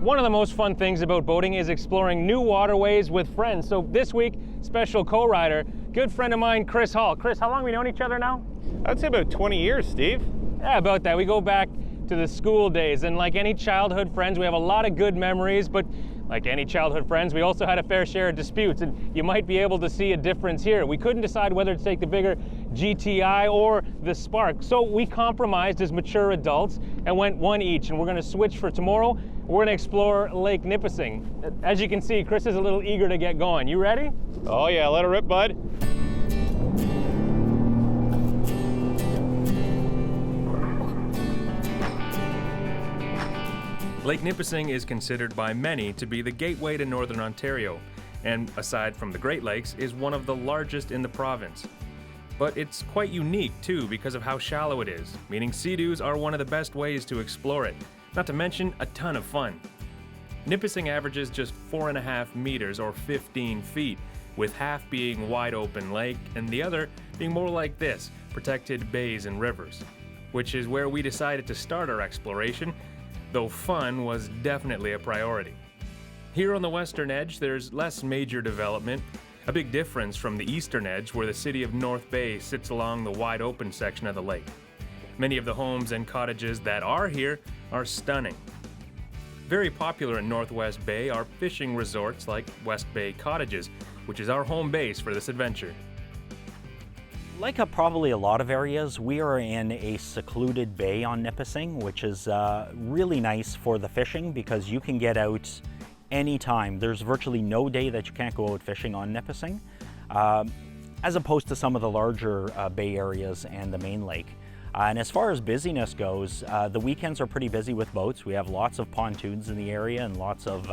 One of the most fun things about boating is exploring new waterways with friends. So this week, special co-rider, good friend of mine, Chris Hall. Chris, how long have we known each other now? I'd say about 20 years, Steve. Yeah, about that. We go back to the school days, and like any childhood friends, we have a lot of good memories, but like any childhood friends, we also had a fair share of disputes, and you might be able to see a difference here. We couldn't decide whether to take the bigger GTI or the Spark, so we compromised as mature adults and went one each, and we're going to switch for tomorrow. We're going to explore Lake Nipissing. As you can see, Chris is a little eager to get going. You ready? Oh yeah, let her rip, bud. Lake Nipissing is considered by many to be the gateway to Northern Ontario, and aside from the Great Lakes, is one of the largest in the province. But it's quite unique too because of how shallow it is, meaning sea-doos are one of the best ways to explore it, not to mention a ton of fun. Nipissing averages just 4.5 meters or 15 feet, with half being wide open lake and the other being more like this, protected bays and rivers, which is where we decided to start our exploration, though fun was definitely a priority. Here on the western edge, there's less major development, a big difference from the eastern edge where the city of North Bay sits along the wide open section of the lake. Many of the homes and cottages that are here are stunning. Very popular in Northwest Bay are fishing resorts like West Bay Cottages, which is our home base for this adventure. Like probably a lot of areas, we are in a secluded bay on Nipissing, which is really nice for the fishing because you can get out anytime. There's virtually no day that you can't go out fishing on Nipissing, as opposed to some of the larger bay areas and the main lake. And as far as busyness goes, the weekends are pretty busy with boats. We have lots of pontoons in the area and lots of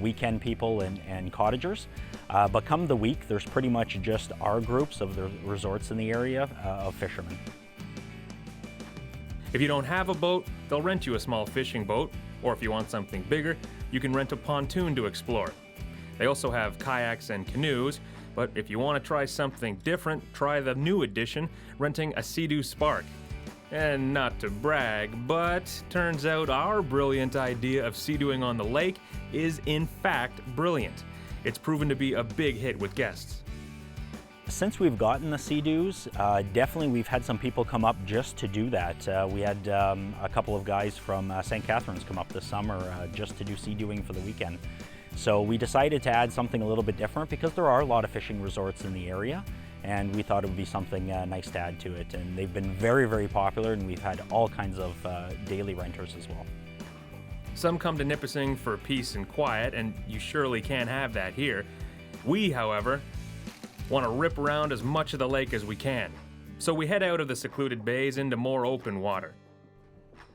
weekend people and cottagers. But come the week, there's pretty much just our groups of the resorts in the area of fishermen. If you don't have a boat, they'll rent you a small fishing boat, or if you want something bigger, you can rent a pontoon to explore. They also have kayaks and canoes, but if you want to try something different, try the new edition, renting a Sea-Doo Spark. And not to brag, but turns out our brilliant idea of sea-dooing on the lake is in fact brilliant. It's proven to be a big hit with guests. Since we've gotten the Sea-Doos, definitely we've had some people come up just to do that. We had a couple of guys from St. Catharines come up this summer just to do sea-dooing for the weekend. So we decided to add something a little bit different because there are a lot of fishing resorts in the area, and we thought it would be something nice to add to it. And they've been very, very popular, and we've had all kinds of daily renters as well. Some come to Nipissing for peace and quiet, and you surely can't have that here. We, however, want to rip around as much of the lake as we can. So we head out of the secluded bays into more open water.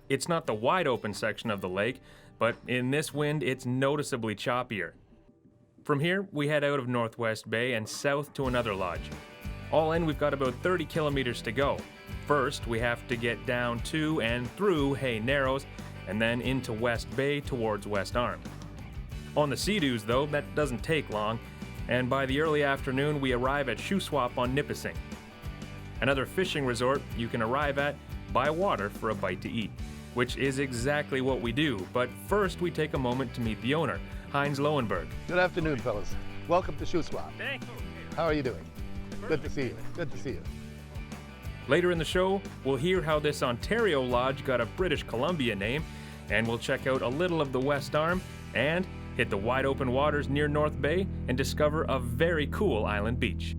It's not the wide open section of the lake, but in this wind, it's noticeably choppier. From here, we head out of Northwest Bay and south to another lodge. All in, we've got about 30 kilometers to go. First, we have to get down to and through Hay Narrows, and then into West Bay towards West Arm. On the Sea-Doos, though, that doesn't take long, and by the early afternoon, we arrive at Shuswap on Nipissing, another fishing resort you can arrive at by water for a bite to eat, which is exactly what we do. But first, we take a moment to meet the owner, Heinz Lowenberg. Good afternoon, fellas. Welcome to Shuswap. Thanks. How are you doing? Good to see you. Good to see you. Later in the show, we'll hear how this Ontario lodge got a British Columbia name, and we'll check out a little of the West Arm and hit the wide open waters near North Bay and discover a very cool island beach.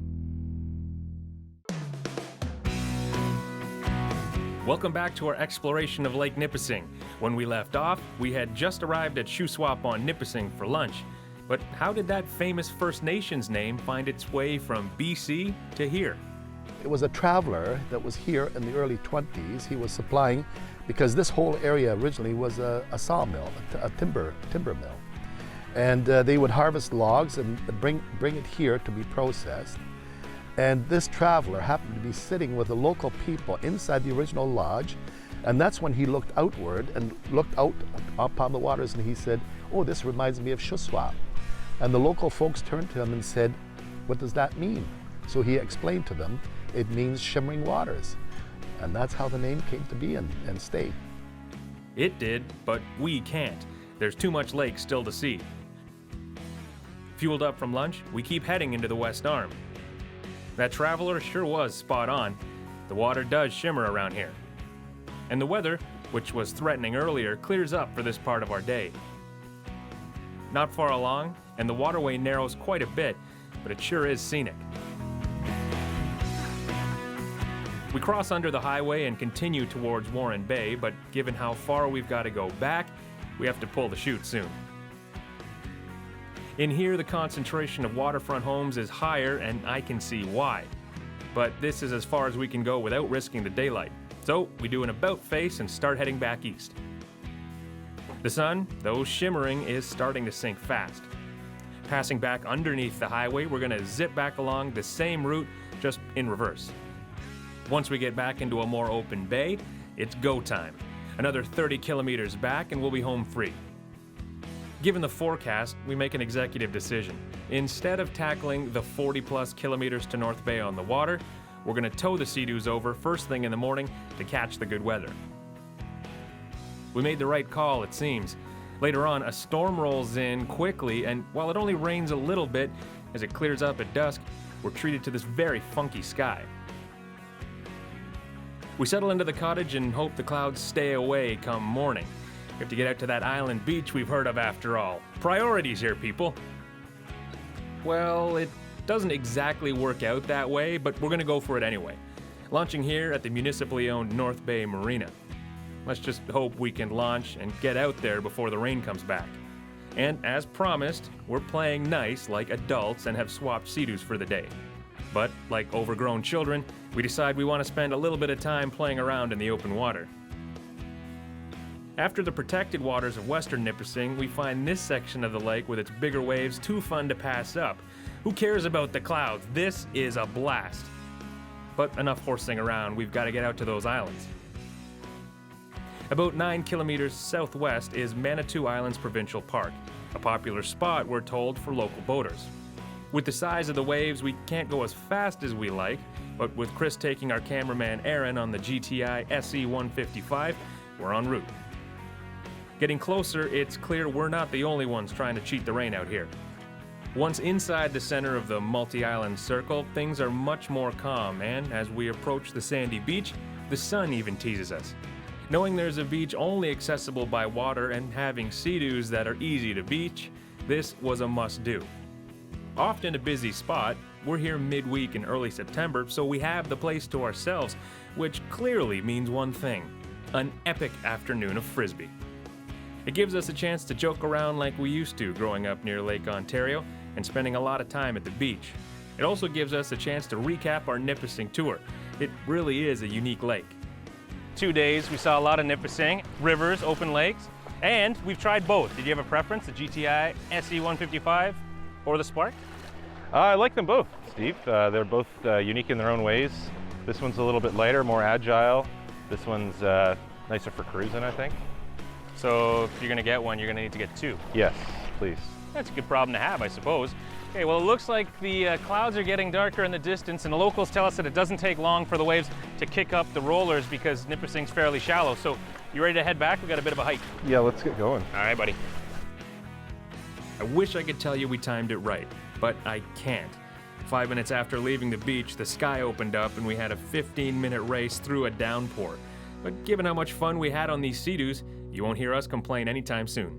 Welcome back to our exploration of Lake Nipissing. When we left off, we had just arrived at Shuswap on Nipissing for lunch. But how did that famous First Nations name find its way from BC to here? It was a traveler that was here in the early 20s. He was supplying, because this whole area originally was a sawmill, a timber mill. And they would harvest logs and bring it here to be processed. And this traveler happened to be sitting with the local people inside the original lodge, and that's when he looked outward and looked out upon the waters, and he said, "Oh, this reminds me of Shuswap." And the local folks turned to him and said, "What does that mean?" So he explained to them It means shimmering waters. And that's how the name came to be and stayed. It did, but we can't. There's too much lake still to see. Fueled up from lunch, we keep heading into the West Arm. That traveler sure was spot on. The water does shimmer around here. And the weather, which was threatening earlier, clears up for this part of our day. Not far along, and the waterway narrows quite a bit, but it sure is scenic. We cross under the highway and continue towards Warren Bay, but given how far we've got to go back, we have to pull the chute soon. In here, the concentration of waterfront homes is higher, and I can see why. But this is as far as we can go without risking the daylight. So we do an about face and start heading back east. The sun, though shimmering, is starting to sink fast. Passing back underneath the highway, we're going to zip back along the same route, just in reverse. Once we get back into a more open bay, it's go time. Another 30 kilometers back and we'll be home free. Given the forecast, we make an executive decision. Instead of tackling the 40 plus kilometers to North Bay on the water, we're going to tow the Sea-Doos over first thing in the morning to catch the good weather. We made the right call, it seems. Later on, a storm rolls in quickly, and while it only rains a little bit, as it clears up at dusk, we're treated to this very funky sky. We settle into the cottage and hope the clouds stay away come morning. We have to get out to that island beach we've heard of after all. Priorities here, people. Well, it doesn't exactly work out that way, but we're gonna go for it anyway. Launching here at the municipally owned North Bay Marina. Let's just hope we can launch and get out there before the rain comes back. And as promised, we're playing nice like adults and have swapped Sea-Doos for the day. But like overgrown children, we decide we want to spend a little bit of time playing around in the open water. After the protected waters of western Nipissing, we find this section of the lake with its bigger waves too fun to pass up. Who cares about the clouds? This is a blast. But enough horsing around, we've got to get out to those islands. About 9 kilometers southwest is Manitou Islands Provincial Park, a popular spot, we're told, for local boaters. With the size of the waves, we can't go as fast as we like, but with Chris taking our cameraman Aaron on the GTI SE155, we're en route. Getting closer, it's clear we're not the only ones trying to cheat the rain out here. Once inside the center of the multi-island circle, things are much more calm, and as we approach the sandy beach, the sun even teases us. Knowing there's a beach only accessible by water and having Sea-Doos that are easy to beach, this was a must-do. Often a busy spot, we're here midweek in early September, so we have the place to ourselves, which clearly means one thing: an epic afternoon of frisbee. It gives us a chance to joke around like we used to growing up near Lake Ontario and spending a lot of time at the beach. It also gives us a chance to recap our Nipissing tour. It really is a unique lake. 2 days, we saw a lot of Nipissing, rivers, open lakes, and we've tried both. Did you have a preference, the GTI SE155 or the Spark? I like them both, Steve. They're both unique in their own ways. This one's a little bit lighter, more agile. This one's nicer for cruising, I think. So if you're gonna get one, you're gonna need to get two. Yes, please. That's a good problem to have, I suppose. Okay, well, it looks like the clouds are getting darker in the distance, and the locals tell us that it doesn't take long for the waves to kick up the rollers because Nipissing's fairly shallow. So you ready to head back? We've got a bit of a hike. Yeah, let's get going. All right, buddy. I wish I could tell you we timed it right, but I can't. 5 minutes after leaving the beach, the sky opened up and we had a 15-minute race through a downpour. But given how much fun we had on these Sea-Doos, you won't hear us complain anytime soon.